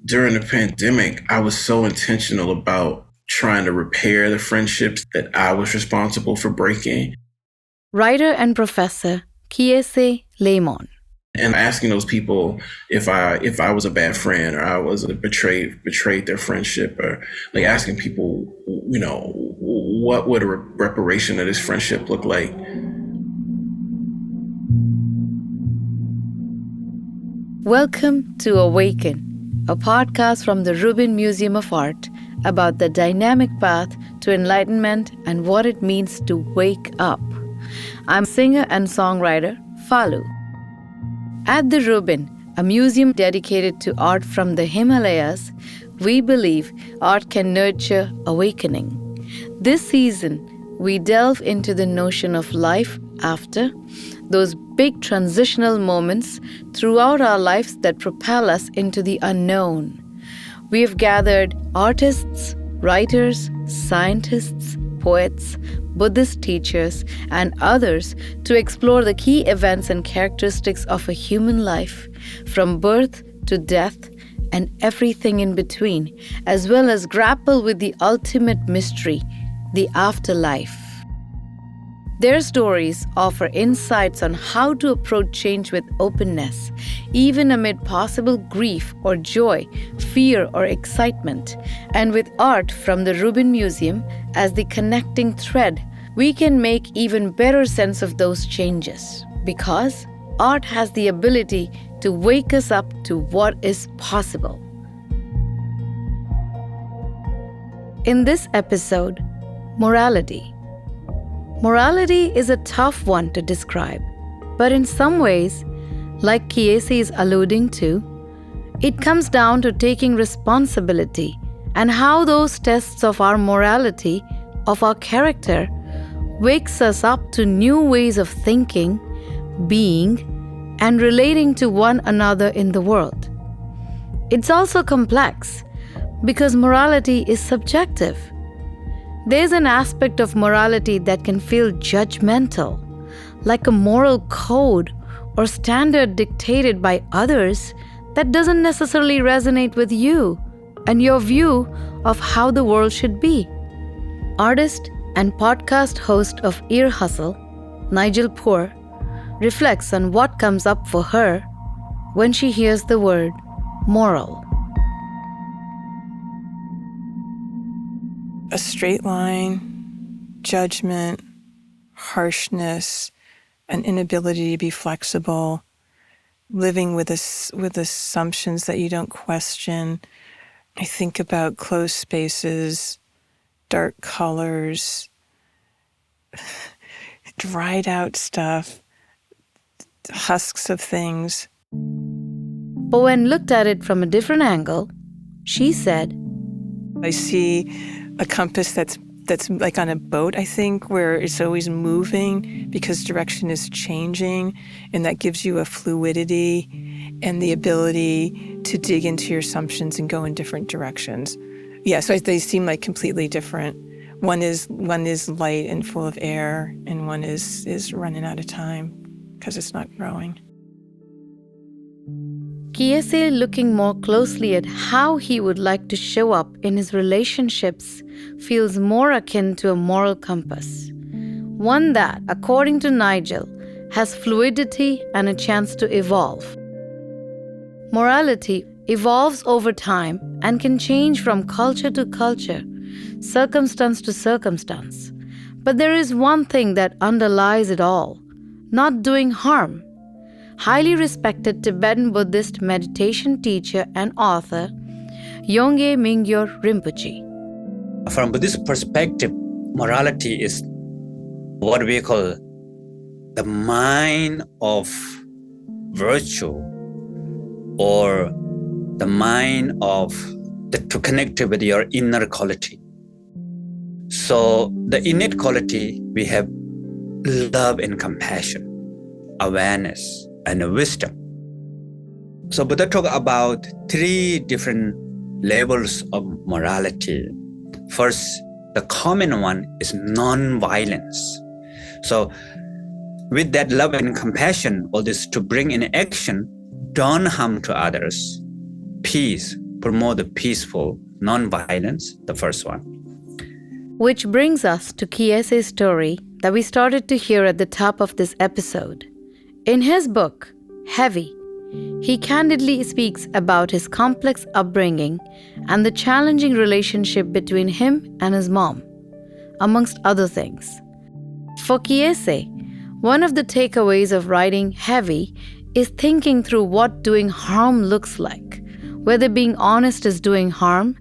During the pandemic, I was so intentional about trying to repair the friendships that I was responsible for breaking. Writer and professor Kiese Laymon. And asking those people if I was a bad friend or I was betrayed their friendship, or like asking people, what would a reparation of this friendship look like? Welcome to Awaken, a podcast from the Rubin Museum of Art about the dynamic path to enlightenment and what it means to wake up. I'm singer and songwriter Falu. At the Rubin, a museum dedicated to art from the Himalayas, we believe art can nurture awakening. This season, we delve into the notion of life after, those big transitional moments throughout our lives that propel us into the unknown. We have gathered artists, writers, scientists, poets, Buddhist teachers, and others to explore the key events and characteristics of a human life, from birth to death and everything in between, as well as grapple with the ultimate mystery, the afterlife. Their stories offer insights on how to approach change with openness, even amid possible grief or joy, fear or excitement. And with art from the Rubin Museum as the connecting thread, we can make even better sense of those changes, because art has the ability to wake us up to what is possible. In this episode, morality. Morality is a tough one to describe, but in some ways, like Kiese is alluding to, it comes down to taking responsibility and how those tests of our morality, of our character, wakes us up to new ways of thinking, being, and relating to one another in the world. It's also complex because morality is subjective. There's an aspect of morality that can feel judgmental, like a moral code or standard dictated by others that doesn't necessarily resonate with you and your view of how the world should be. Artist and podcast host of Ear Hustle, Nigel Poor, reflects on what comes up for her when she hears the word moral. A straight line, judgment, harshness, an inability to be flexible, living with assumptions that you don't question. I think about closed spaces, dark colors, dried out stuff, husks of things. But when looked at it from a different angle, she said, I see a compass that's like on a boat, I think, where it's always moving because direction is changing, and that gives you a fluidity and the ability to dig into your assumptions and go in different directions. Yeah, so they seem like completely different. One is light and full of air, and one is running out of time because it's not growing. Kiese, looking more closely at how he would like to show up in his relationships, feels more akin to a moral compass. One that, according to Nigel, has fluidity and a chance to evolve. Morality evolves over time and can change from culture to culture, circumstance to circumstance. But there is one thing that underlies it all: not doing harm. Highly respected Tibetan Buddhist meditation teacher and author, Yongey Mingyur Rinpoche. From Buddhist perspective, morality is what we call the mind of virtue, or the mind of to connect with your inner quality. So the innate quality, we have love and compassion, awareness, and wisdom. So Buddha talked about three different levels of morality. First, the common one is non-violence. So with that love and compassion, all this to bring in action, don't harm to others, peace, promote the peaceful non-violence, the first one. Which brings us to Kiese's story that we started to hear at the top of this episode. In his book, Heavy, he candidly speaks about his complex upbringing and the challenging relationship between him and his mom, amongst other things. For Kiese, one of the takeaways of writing Heavy is thinking through what doing harm looks like, whether being honest is doing harm,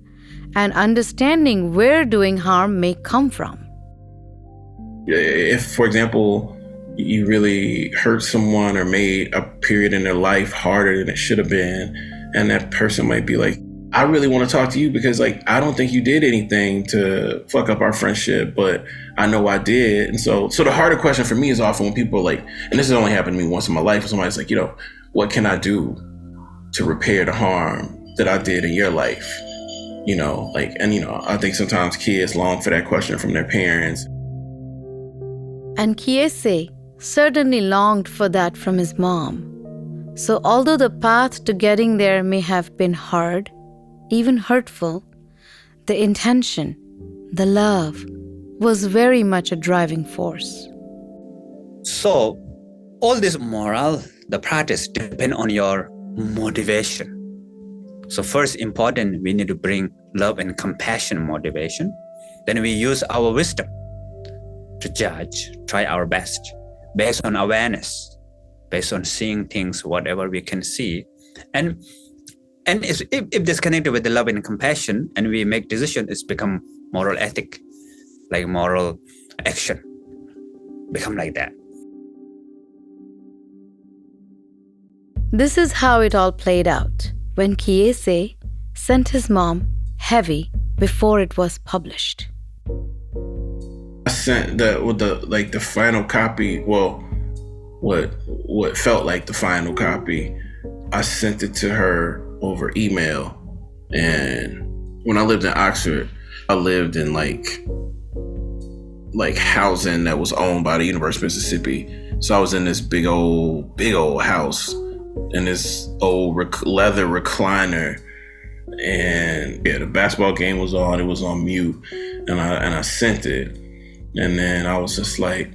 and understanding where doing harm may come from. If, for example, you really hurt someone or made a period in their life harder than it should have been, and that person might be like, I really want to talk to you because I don't think you did anything to fuck up our friendship, but I know I did. And so the harder question for me is often when people are like, and this has only happened to me once in my life, when somebody's like, what can I do to repair the harm that I did in your life? I think sometimes kids long for that question from their parents. And Kiese certainly longed for that from his mom. So although the path to getting there may have been hard, even hurtful, the intention, the love, was very much a driving force. So all this moral, the practice depend on your motivation. So first important, we need to bring love and compassion motivation. Then we use our wisdom to judge, try our best, based on awareness, based on seeing things, whatever we can see. And if this connected with the love and compassion, and we make decisions, it's become moral ethic, like moral action, become like that. This is how it all played out when Kiese sent his mom Heavy before it was published. I sent the final copy. Well, what felt like the final copy. I sent it to her over email. And when I lived in Oxford, I lived in like housing that was owned by the University of Mississippi. So I was in this big old house in this old leather recliner. And the basketball game was on. It was on mute, and I sent it. And then I was just like,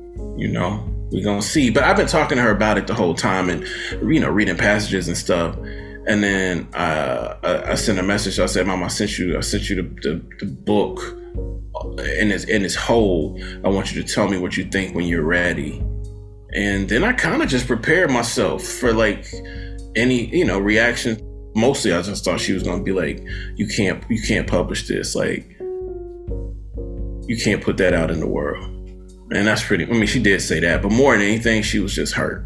we're gonna see. But I've been talking to her about it the whole time, and reading passages and stuff. And then I sent a message. I said, "Mom, I sent you the book in its whole. I want you to tell me what you think when you're ready." And then I kind of just prepared myself for like any reaction. Mostly, I just thought she was gonna be like, "You can't publish this. Like, you can't put that out in the world." And that's pretty. I mean, she did say that, but more than anything, she was just hurt,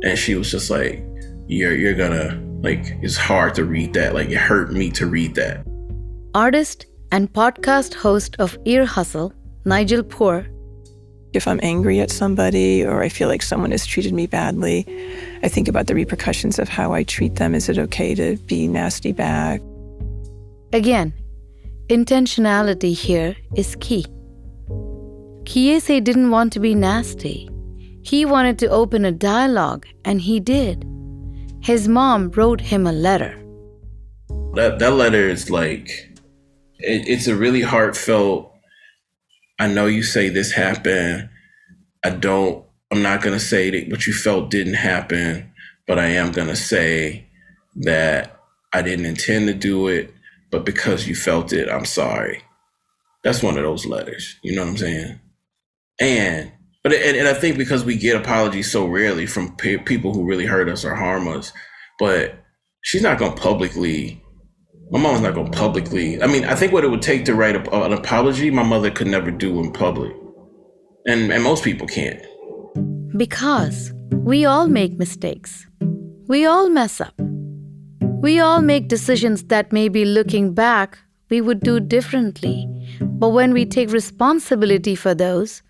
and she was just like, "You're gonna like. It's hard to read that. Like, it hurt me to read that." Artist and podcast host of Ear Hustle, Nigel Poor. If I'm angry at somebody or I feel like someone has treated me badly, I think about the repercussions of how I treat them. Is it okay to be nasty back? Again, intentionality here is key. Kiese didn't want to be nasty. He wanted to open a dialogue, and he did. His mom wrote him a letter. That letter is like, it's a really heartfelt, I know you say this happened. I'm not going to say that what you felt didn't happen, but I am going to say that I didn't intend to do it, but because you felt it, I'm sorry. That's one of those letters. You know what I'm saying? And I think because we get apologies so rarely from people who really hurt us or harm us, but she's not going to publicly. My mom's not going to publicly. I mean, I think what it would take to write an apology, my mother could never do in public. And most people can't. Because we all make mistakes. We all mess up. We all make decisions that maybe looking back, we would do differently. But when we take responsibility for those,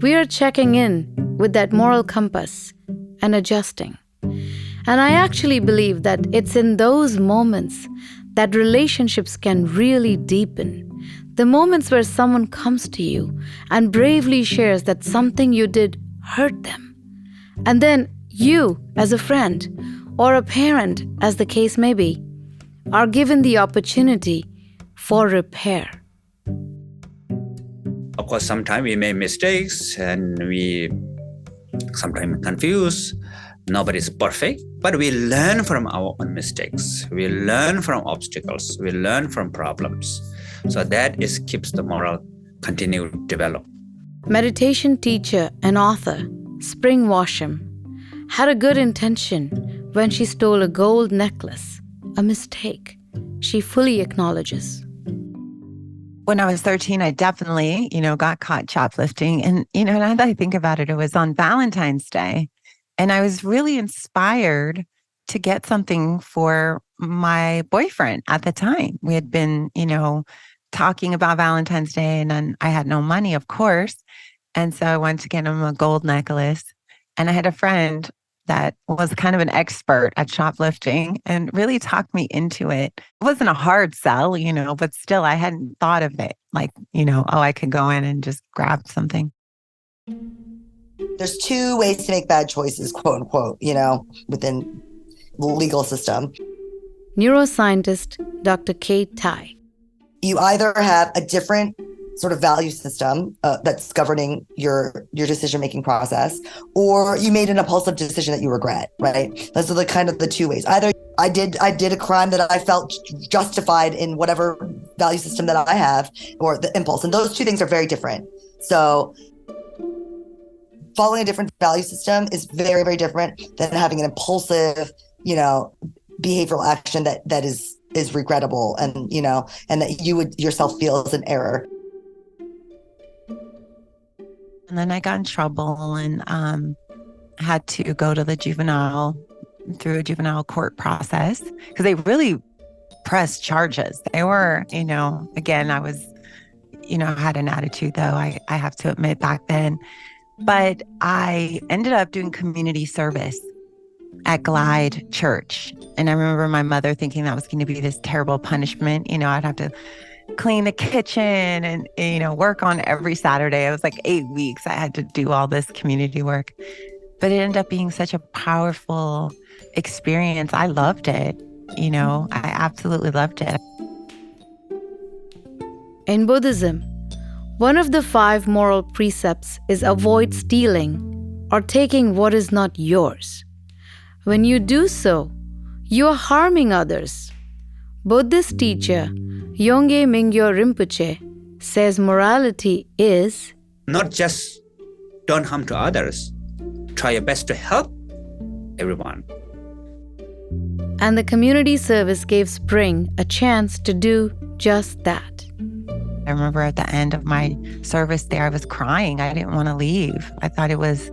we are checking in with that moral compass and adjusting. And I actually believe that it's in those moments that relationships can really deepen. The moments where someone comes to you and bravely shares that something you did hurt them. And then you, as a friend or a parent, as the case may be, are given the opportunity for repair. Of course, sometimes we make mistakes and we sometimes confuse. Nobody's perfect, but we learn from our own mistakes. We learn from obstacles. We learn from problems. So that is keeps the moral continue to develop. Meditation teacher and author Spring Washam had a good intention when she stole a gold necklace, a mistake she fully acknowledges. When I was 13, I definitely, got caught shoplifting. And, now that I think about it, it was on Valentine's Day. And I was really inspired to get something for my boyfriend at the time. We had been, talking about Valentine's Day, and then I had no money, of course. And so I wanted to get him a gold necklace. And I had a friend that was kind of an expert at shoplifting and really talked me into it. It wasn't a hard sell, but still I hadn't thought of it. Like, I could go in and just grab something. There's two ways to make bad choices, quote unquote, within the legal system. Neuroscientist Dr. Kate Tai. You either have a different sort of value system that's governing your decision-making process, or you made an impulsive decision that you regret, right? Those are the kind of the two ways. Either I did a crime that I felt justified in whatever value system that I have, or the impulse. And those two things are very different. So following a different value system is very, very different than having an impulsive, behavioral action that is regrettable and, and that you would yourself feel as an error. And then I got in trouble and had to go to the through a juvenile court process because they really pressed charges. They were, again, I was, had an attitude though, I have to admit back then. But I ended up doing community service at Glide Church. And I remember my mother thinking that was going to be this terrible punishment. I'd have to clean the kitchen and, work on every Saturday. It was like 8 weeks. I had to do all this community work. But it ended up being such a powerful experience. I loved it. I absolutely loved it. In Buddhism, one of the 5 moral precepts is avoid stealing or taking what is not yours. When you do so, you are harming others. Buddhist teacher Yongey Mingyur Rinpoche says morality is not just don't harm to others, try your best to help everyone. And the community service gave Spring a chance to do just that. I remember at the end of my service there, I was crying. I didn't want to leave. I thought it was,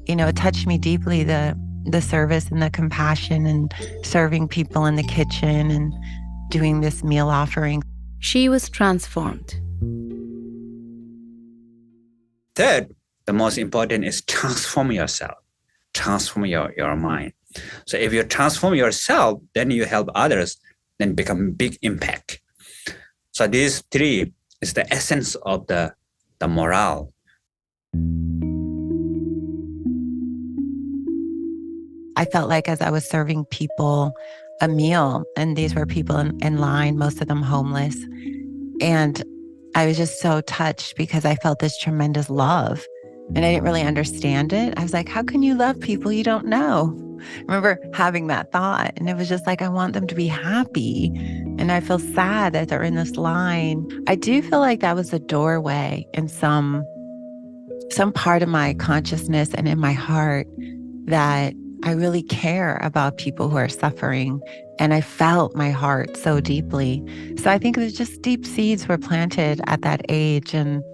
it touched me deeply, the service and the compassion and serving people in the kitchen and doing this meal offering. She was transformed. Third, the most important is transform yourself, transform your mind. So if you transform yourself, then you help others, then become big impact. So these 3 is the essence of the morale. I felt like as I was serving people a meal, and these were people in line, most of them homeless, and I was just so touched because I felt this tremendous love, and I didn't really understand it. I was like, how can you love people you don't know? I remember having that thought, and it was just like, I want them to be happy, and I feel sad that they're in this line. I do feel like that was a doorway in some part of my consciousness and in my heart that I really care about people who are suffering. And I felt my heart so deeply. So I think it was just deep seeds were planted at that age. And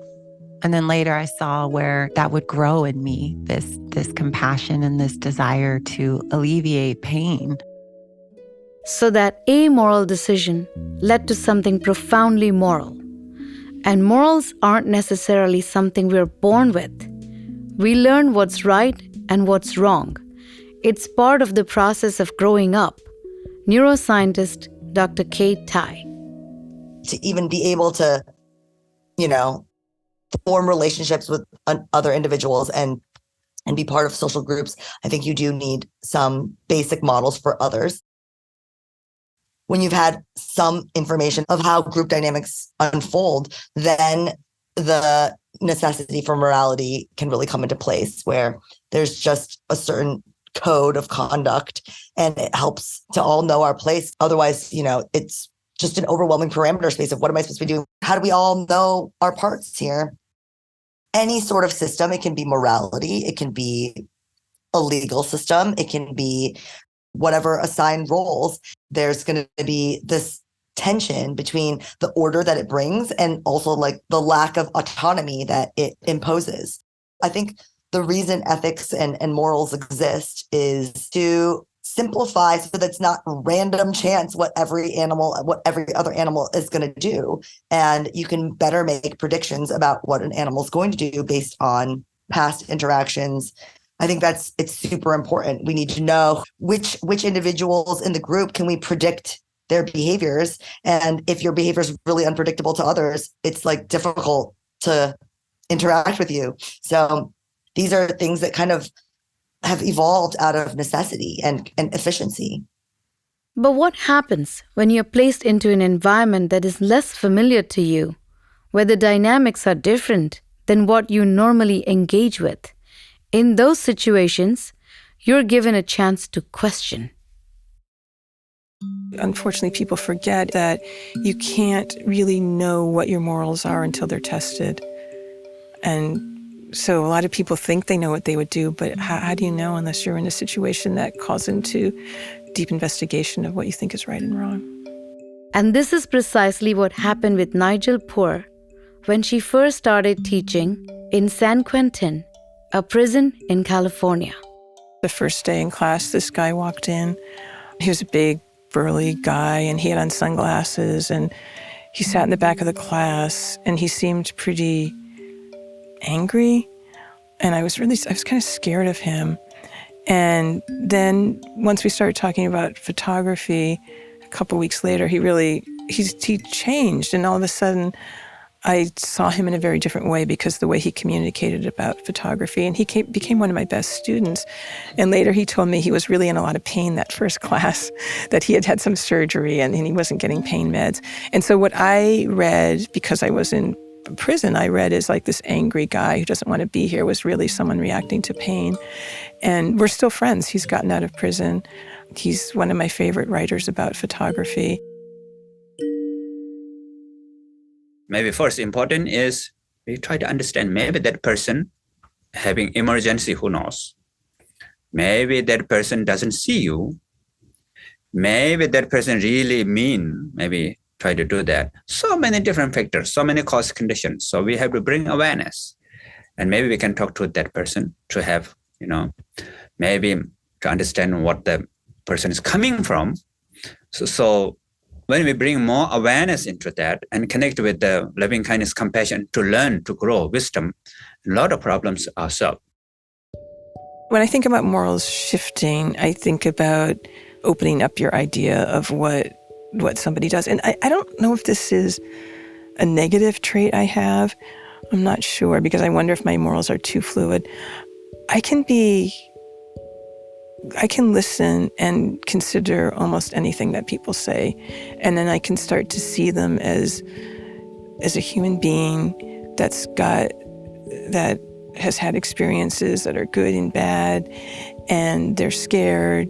then later I saw where that would grow in me, this compassion and this desire to alleviate pain. So that amoral decision led to something profoundly moral. And morals aren't necessarily something we're born with. We learn what's right and what's wrong. It's part of the process of growing up. Neuroscientist Dr. Kate Tai. To even be able to, form relationships with other individuals and be part of social groups, I think you do need some basic models for others. when you've had some information of how group dynamics unfold, then the necessity for morality can really come into place, where there's just a certain code of conduct and it helps to all know our place. Otherwise, it's just an overwhelming parameter space of what am I supposed to be doing? How do we all know our parts here? Any sort of system, it can be morality, it can be a legal system, it can be whatever assigned roles. There's going to be this tension between the order that it brings and also like the lack of autonomy that it imposes. I think the reason ethics and morals exist is to simplify so that it's not random chance what every other animal is going to do. And you can better make predictions about what an animal is going to do based on past interactions. I think it's super important. We need to know which individuals in the group can we predict their behaviors. And if your behavior is really unpredictable to others, it's like difficult to interact with you. So these are things that kind of have evolved out of necessity and efficiency. But what happens when you're placed into an environment that is less familiar to you, where the dynamics are different than what you normally engage with? In those situations, you're given a chance to question. Unfortunately, people forget that you can't really know what your morals are until they're tested. And so a lot of people think they know what they would do, but how do you know unless you're in a situation that calls into deep investigation of what you think is right and wrong? And this is precisely what happened with Nigel Poor when she first started teaching in San Quentin, a prison in California. The first day in class, this guy walked in. He was a big, burly guy, and he had on sunglasses, and he sat in the back of the class, and he seemed pretty angry, and I was kind of scared of him. And then once we started talking about photography, a couple weeks later, he changed, and all of a sudden I saw him in a very different way because the way he communicated about photography, and he became one of my best students. And later he told me he was really in a lot of pain that first class, that he had some surgery and he wasn't getting pain meds. And so what I read, because I was in prison, I read is like this angry guy who doesn't want to be here was really someone reacting to pain. And we're still friends. He's gotten out of prison. He's one of my favorite writers about photography. Maybe first important is we try to understand maybe that person having emergency, who knows? Maybe that person doesn't see you. Maybe that person really mean, maybe try to do that. So many different factors, so many cause conditions. So we have to bring awareness. And maybe we can talk to that person to have, maybe to understand what the person is coming from. So when we bring more awareness into that and connect with the loving kindness, compassion to learn, to grow wisdom, a lot of problems are solved. When I think about morals shifting, I think about opening up your idea of what somebody does. And I don't know if this is a negative trait I have. I'm not sure, because I wonder if my morals are too fluid. I can listen and consider almost anything that people say, and then I can start to see them as a human being that has had experiences that are good and bad, and they're scared,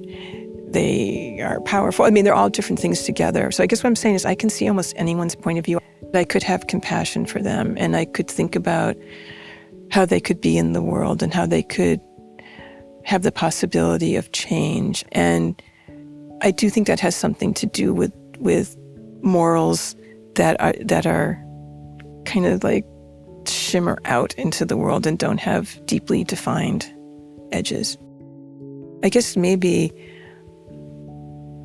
they are powerful. I mean, they're all different things together. So I guess what I'm saying is I can see almost anyone's point of view. I could have compassion for them, and I could think about how they could be in the world and how they could have the possibility of change. And I do think that has something to do with morals that are kind of like shimmer out into the world and don't have deeply defined edges. I guess maybe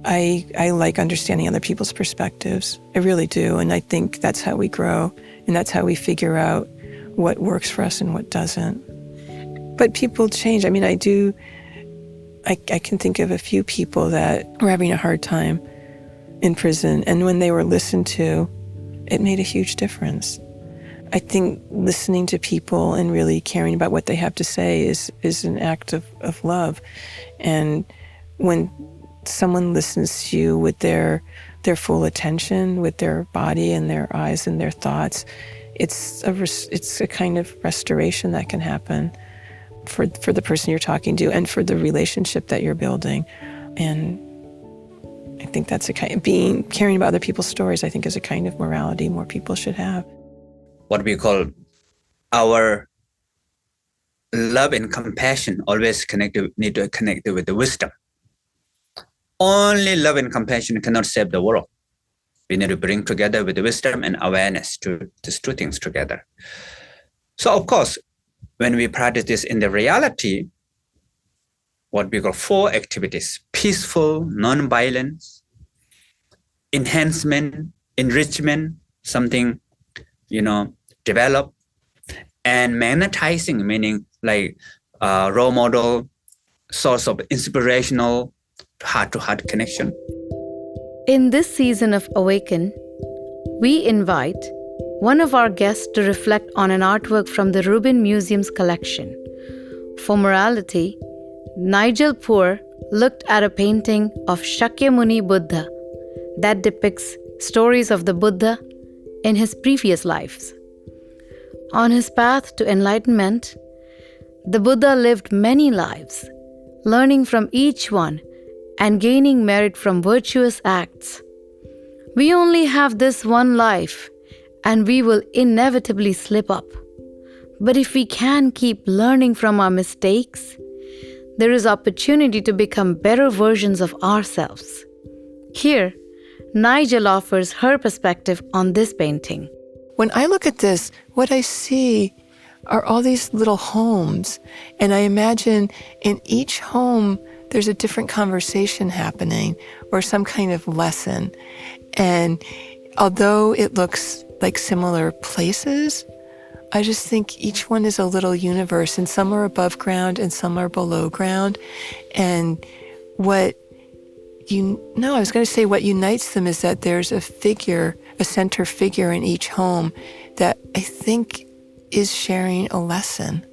I like understanding other people's perspectives. I really do. And I think that's how we grow, and that's how we figure out what works for us and what doesn't. But people change. I mean, I can think of a few people that were having a hard time in prison, and when they were listened to, it made a huge difference. I think listening to people and really caring about what they have to say is an act of love. And when someone listens to you with their their full attention with their body and their eyes and their thoughts, it's a kind of restoration that can happen for the person you're talking to and for the relationship that you're building. And I think that's a kind of caring about other people's stories, I think, is a kind of morality more people should have. What we call our love and compassion always need to connect with the wisdom. Only love and compassion cannot save the world. We need to bring together with the wisdom and awareness these two things together. So of course, when we practice this in the reality, what we call 4 activities: peaceful, non-violence, enhancement, enrichment, something, develop, and magnetizing, meaning like role model, source of inspirational heart-to-heart connection. In this season of Awaken, we invite one of our guests to reflect on an artwork from the Rubin Museum's collection. For morality, Nigel Poor looked at a painting of Shakyamuni Buddha that depicts stories of the Buddha in his previous lives. On his path to enlightenment, the Buddha lived many lives, learning from each one and gaining merit from virtuous acts. We only have this one life, and we will inevitably slip up. But if we can keep learning from our mistakes, there is opportunity to become better versions of ourselves. Here, Nigel offers her perspective on this painting. When I look at this, what I see are all these little homes. And I imagine in each home, there's a different conversation happening or some kind of lesson. And although it looks like similar places, I just think each one is a little universe, and some are above ground and some are below ground. And what unites them is that there's a center figure in each home that I think is sharing a lesson.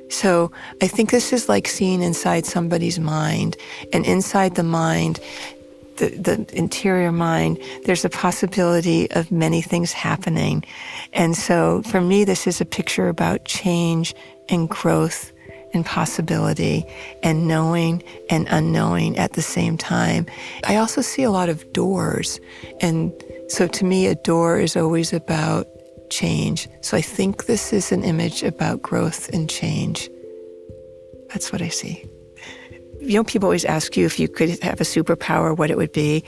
So I think this is like seeing inside somebody's mind, and inside the mind, the interior mind, there's a possibility of many things happening. And so for me, this is a picture about change and growth and possibility and knowing and unknowing at the same time. I also see a lot of doors. And so to me, a door is always about change. So I think this is an image about growth and change. That's what I see. People always ask you if you could have a superpower, what it would be.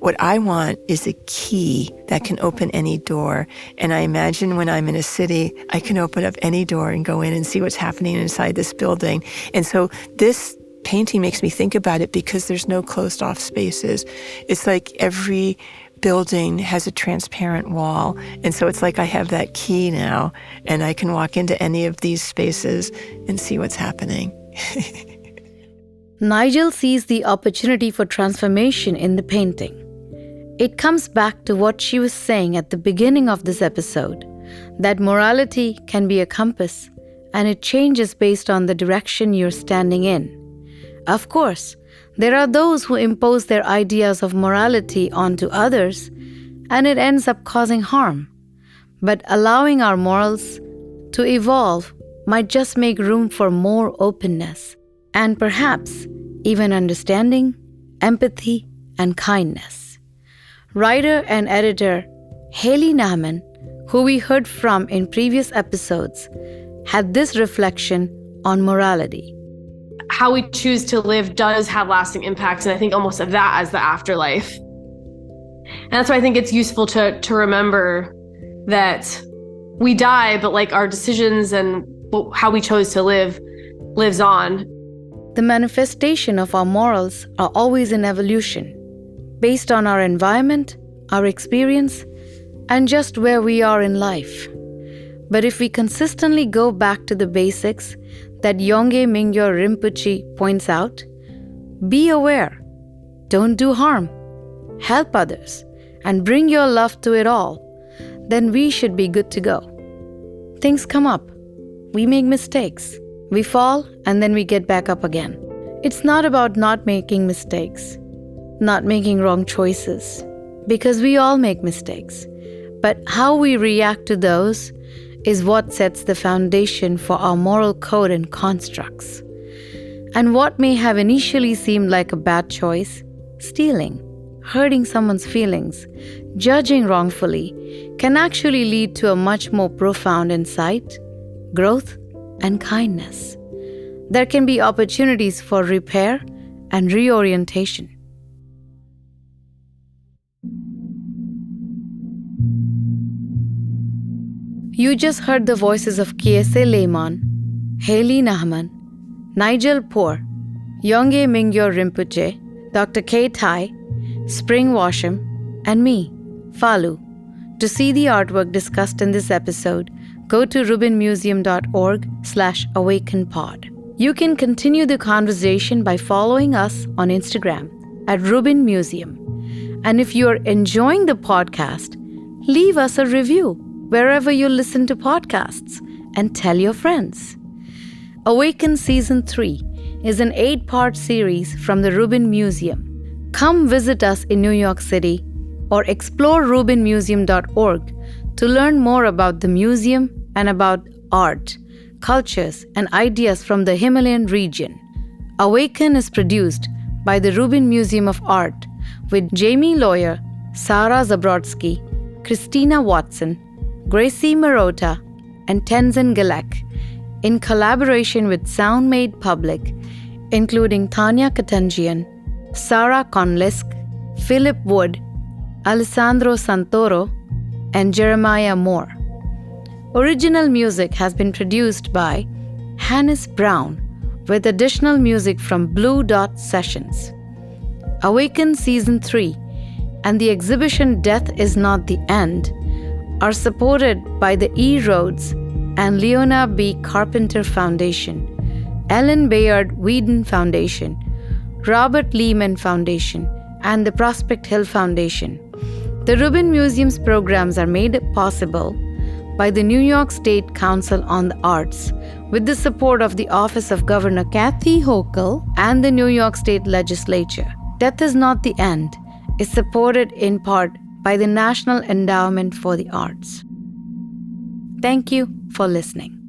What I want is a key that can open any door. And I imagine when I'm in a city, I can open up any door and go in and see what's happening inside this building. And so this painting makes me think about it because there's no closed off spaces. It's like every building has a transparent wall. And so it's like I have that key now, and I can walk into any of these spaces and see what's happening. Nigel sees the opportunity for transformation in the painting. It comes back to what she was saying at the beginning of this episode, that morality can be a compass, and it changes based on the direction you're standing in. Of course, there are those who impose their ideas of morality onto others, and it ends up causing harm. But allowing our morals to evolve might just make room for more openness, and perhaps even understanding, empathy, and kindness. Writer and editor Haley Nahman, who we heard from in previous episodes, had this reflection on morality. How we choose to live does have lasting impacts, and I think almost of that as the afterlife. And that's why I think it's useful to remember that we die, but like our decisions and how we chose to live lives on. The manifestation of our morals are always in evolution, based on our environment, our experience, and just where we are in life. But if we consistently go back to the basics that Yongey Mingyur Rinpoche points out, be aware, don't do harm, help others, and bring your love to it all, then we should be good to go. Things come up. We make mistakes. We fall, and then we get back up again. It's not about not making mistakes, not making wrong choices. because we all make mistakes. But how we react to those is what sets the foundation for our moral code and constructs. And what may have initially seemed like a bad choice, stealing, hurting someone's feelings, judging wrongfully, can actually lead to a much more profound insight, growth, and kindness. There can be opportunities for repair and reorientation. You just heard the voices of Kiese Laymon, Haley Nahman, Nigel Poor, Yongey Mingyur Rinpoche, Dr. K. Tai, Spring Washam, and me, Falu. To see the artwork discussed in this episode, go to rubinmuseum.org/awakenpod. You can continue the conversation by following us on Instagram at Rubin Museum. And if you're enjoying the podcast, leave us a review wherever you listen to podcasts and tell your friends. Awaken Season 3 is an 8-part series from the Rubin Museum. Come visit us in New York City or explore rubinmuseum.org to learn more about the museum and about art, cultures, and ideas from the Himalayan region. Awaken is produced by the Rubin Museum of Art with Jamie Lawyer, Sarah Zabrodsky, Christina Watson, Gracie Marota, and Tenzin Gilek, in collaboration with Sound Made Public, including Tanya Katanjian, Sarah Conlisk, Philip Wood, Alessandro Santoro, and Jeremiah Moore. Original music has been produced by Hannes Brown, with additional music from Blue Dot Sessions. Awaken Season 3 and the exhibition Death is Not the End are supported by the E. Rhodes and Leona B. Carpenter Foundation, Ellen Bayard Whedon Foundation, Robert Lehman Foundation, and the Prospect Hill Foundation. The Rubin Museum's programs are made possible by the New York State Council on the Arts, with the support of the Office of Governor Kathy Hochul and the New York State Legislature. Death is Not the End is supported in part by the National Endowment for the Arts. Thank you for listening.